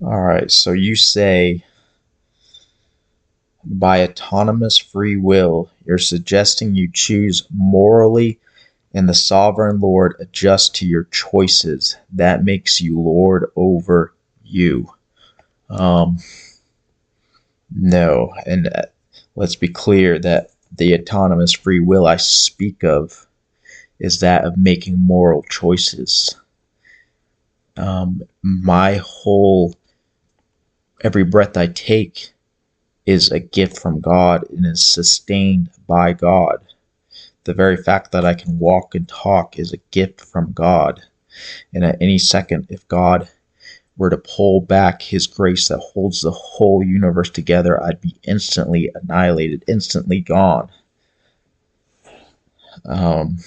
All right, so you say by autonomous free will, you're suggesting you choose morally and the sovereign Lord adjusts to your choices. That makes you Lord over you. Um, no, and let's be clear that the autonomous free will I speak of is that of making moral choices. My whole, every breath I take is a gift from God and is sustained by God. The very fact that I can walk and talk is a gift from God. And at any second, if God were to pull back his grace that holds the whole universe together, I'd be instantly annihilated, instantly gone. Um,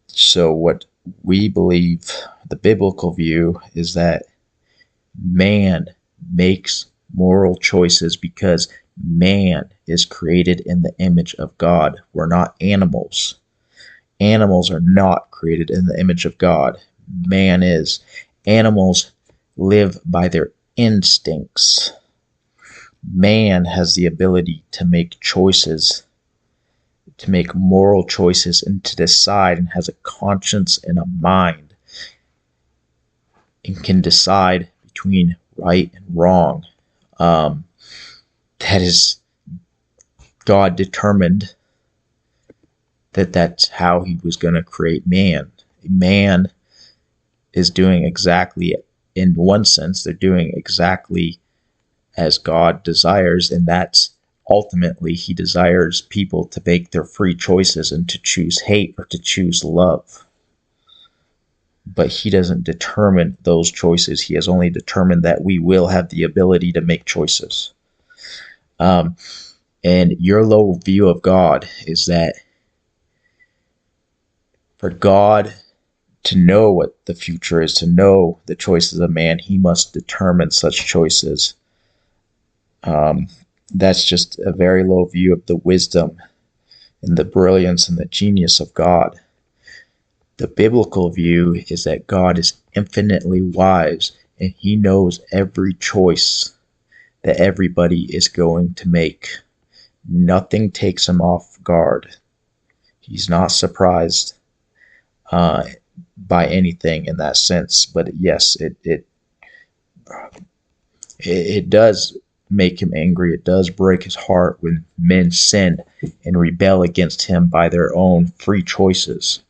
so what we believe, the biblical view, is that man makes moral choices because man is created in the image of God. We're not animals. Animals are not created in the image of God. Man is. Animals live by their instincts. Man has the ability to make choices, to make moral choices, and to decide, and has a conscience and a mind, and can decide between right and wrong. That is, God determined that that's how he was going to create man. Man is doing exactly, in one sense, they're doing exactly as God desires, and that's ultimately he desires people to make their free choices and to choose hate or to choose love. But he doesn't determine those choices. He has only determined that we will have the ability to make choices. And your low view of God is that for God to know what the future is, to know the choices of man, he must determine such choices. That's just a very low view of the wisdom and the brilliance and the genius of God. The biblical view is that God is infinitely wise and he knows every choice that everybody is going to make. Nothing takes him off guard. He's not surprised by anything in that sense. But yes, it does make him angry. It does break his heart when men sin and rebel against him by their own free choices.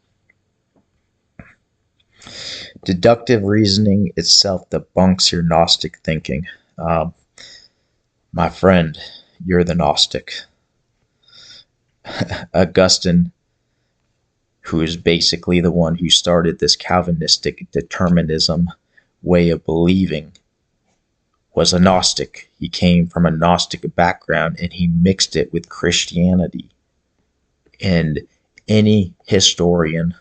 Deductive reasoning itself debunks your Gnostic thinking. Um, my friend, you're the Gnostic. Augustine, who is basically the one who started this Calvinistic determinism way of believing, was a Gnostic. He came from a Gnostic background and he mixed it with Christianity. And any historian,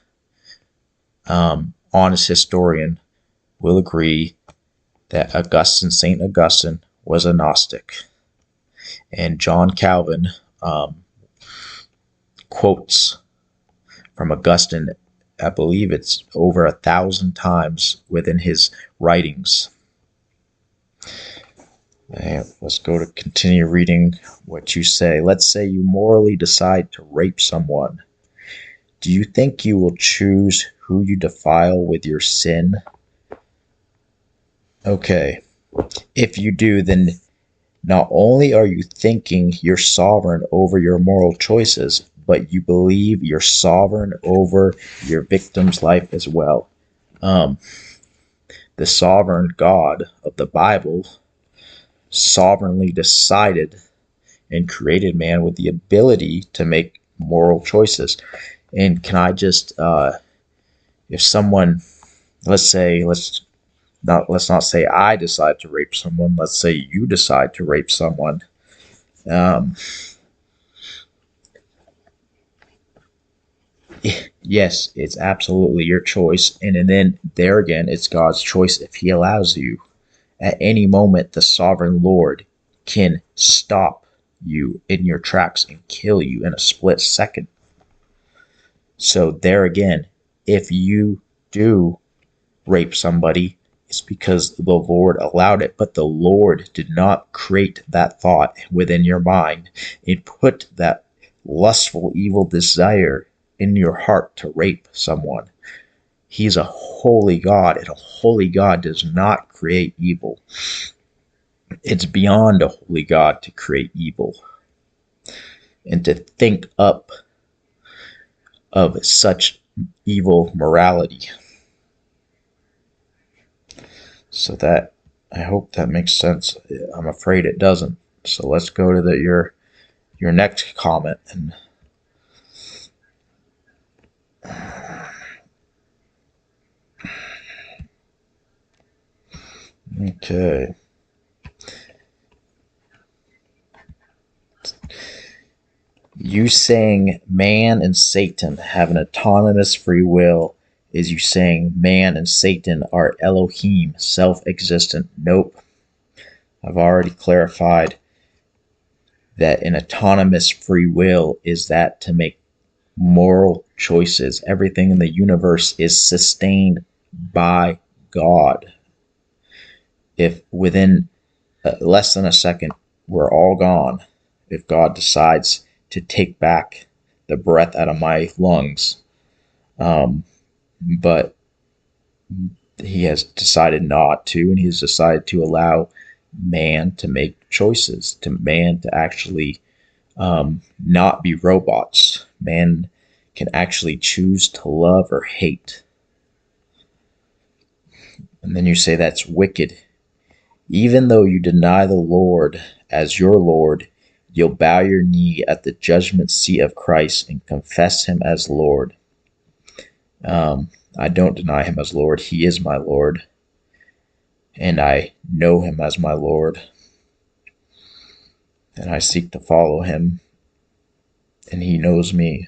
honest historian, will agree that St. Augustine, was a Gnostic. And John Calvin quotes from Augustine, I believe it's over 1,000 times within his writings. And let's go to continue reading what you say. Let's say you morally decide to rape someone. Do you think you will choose who you defile with your sin? Okay. If you do, then not only are you thinking you're sovereign over your moral choices, but you believe you're sovereign over your victim's life as well. The sovereign God of the Bible sovereignly decided and created man with the ability to make moral choices. And can I just, if someone, let's not say I decide to rape someone. Let's say you decide to rape someone. Um, yes, it's absolutely your choice, and then there again, it's God's choice if He allows you. At any moment, the sovereign Lord can stop you in your tracks and kill you in a split second. So there again, if you do rape somebody, It's because the Lord allowed it. But the Lord did not create that thought within your mind and put that lustful, evil desire in your heart to rape someone. He's a holy God, and a holy God does not create evil. It's beyond a holy God to create evil and to think up of such evil morality. So that, I hope that makes sense. I'm afraid it doesn't. So let's go to your next comment. And okay. You saying man and Satan have an autonomous free will is you saying man and Satan are Elohim, self-existent. Nope. I've already clarified that an autonomous free will is that to make moral choices. Everything in the universe is sustained by God. If within less than a second we're all gone, if God decides to take back the breath out of my lungs, but he has decided not to, and he's decided to allow man to make choices, to man to actually not be robots. Man can actually choose to love or hate. And then you say that's wicked. Even though you deny the Lord as your Lord, you'll bow your knee at the judgment seat of Christ and confess him as Lord. I don't deny him as Lord. He is my Lord. And I know him as my Lord. And I seek to follow him. And he knows me.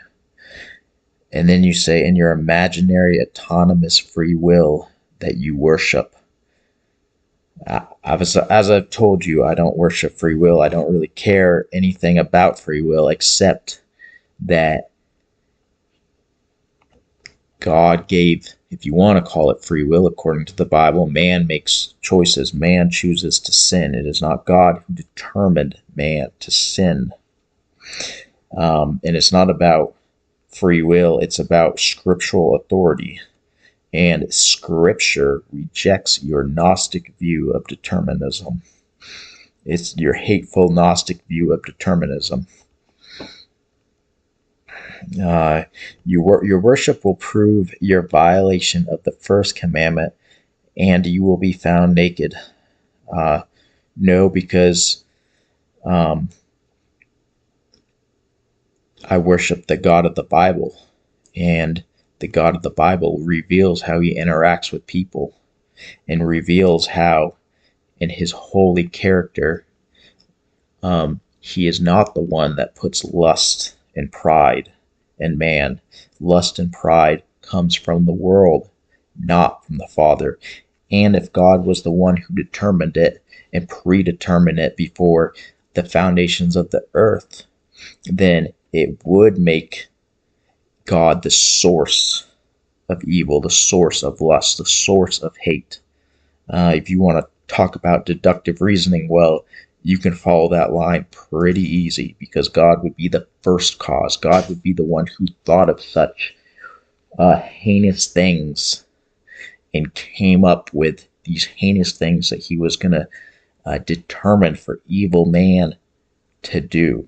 And then you say in your imaginary autonomous free will that you worship. As I've told you, I don't worship free will. I don't really care anything about free will except that God gave, if you want to call it free will, according to the Bible, man makes choices. Man chooses to sin. It is not God who determined man to sin. And it's not about free will. It's about scriptural authority. And Scripture rejects your Gnostic view of determinism. It's your hateful Gnostic view of determinism. Your worship will prove your violation of the first commandment, and you will be found naked. No, because I worship the God of the Bible, and the God of the Bible reveals how he interacts with people and reveals how, in his holy character, he is not the one that puts lust and pride in man. Lust and pride comes from the world, not from the Father. And if God was the one who determined it and predetermined it before the foundations of the earth, then it would make God the source of evil, the source of lust, the source of hate. If you want to talk about deductive reasoning, well, you can follow that line pretty easy because God would be the first cause. God would be the one who thought of such heinous things and came up with these heinous things that he was going to determine for evil man to do.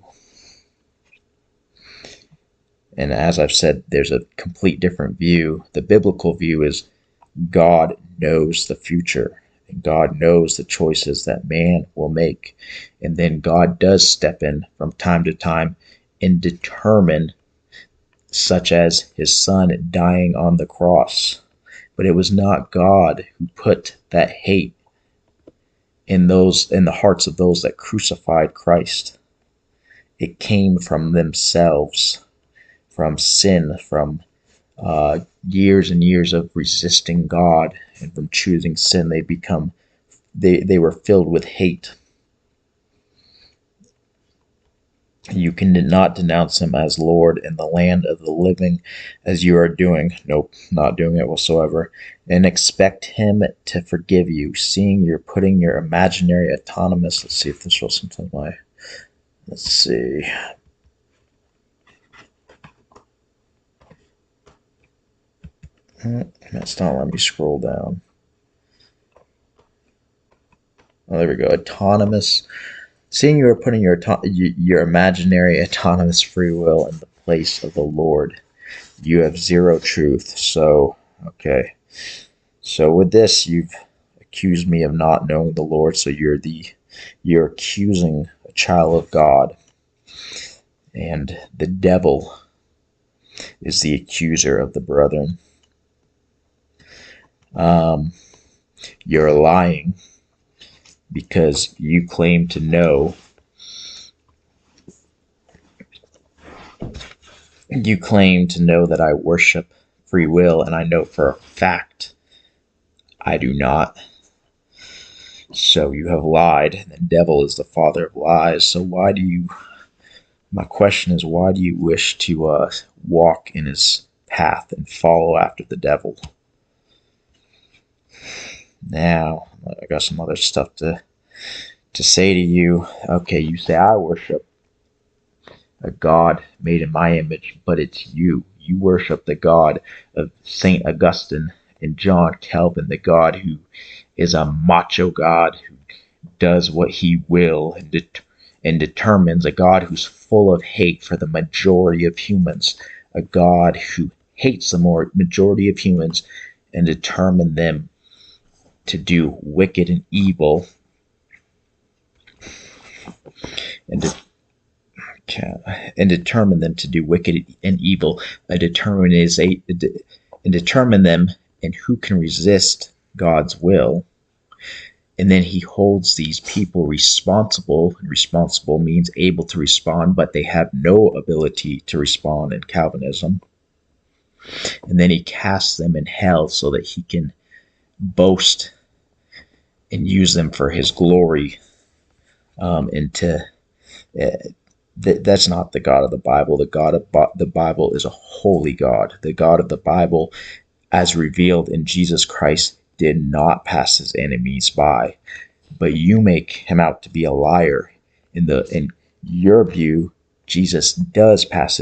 And as I've said, there's a complete different view. The biblical view is God knows the future. And God knows the choices that man will make. And then God does step in from time to time and determine, such as his son dying on the cross. But it was not God who put that hate in the hearts of those that crucified Christ. It came from themselves, from sin, from years and years of resisting God, and from choosing sin, they were filled with hate. You cannot denounce him as Lord in the land of the living as you are doing. Nope, not doing it whatsoever. And expect him to forgive you, seeing you're putting your imaginary autonomous. Let's see if this will sometimes my. Let's see. It's not letting me scroll down. Oh, there we go. Autonomous. Seeing you are putting your imaginary autonomous free will in the place of the Lord, you have zero truth. So, okay. So with this, you've accused me of not knowing the Lord. So you're accusing a child of God, and the devil is the accuser of the brethren. You're lying because you claim to know. You claim to know that I worship free will, and I know for a fact I do not. So you have lied, and the devil is the father of lies. So my question is, why do you wish to walk in his path and follow after the devil? Now, I got some other stuff to say to you. Okay, you say I worship a God made in my image, but it's you. You worship the God of St. Augustine and John Calvin, the God who is a macho God who does what he will and determines, a God who's full of hate for the majority of humans, a God who hates the majority of humans and determine them to do wicked and evil and determine them to do wicked and evil, and determine them and who can resist God's will. And then he holds these people responsible. Responsible means able to respond, but they have no ability to respond in Calvinism. And then he casts them in hell so that he can boast and use them for his glory. That's not the God of the Bible. The God of the Bible is a holy God. The God of the Bible, as revealed in Jesus Christ, did not pass his enemies by. But you make him out to be a liar. In your view, Jesus does pass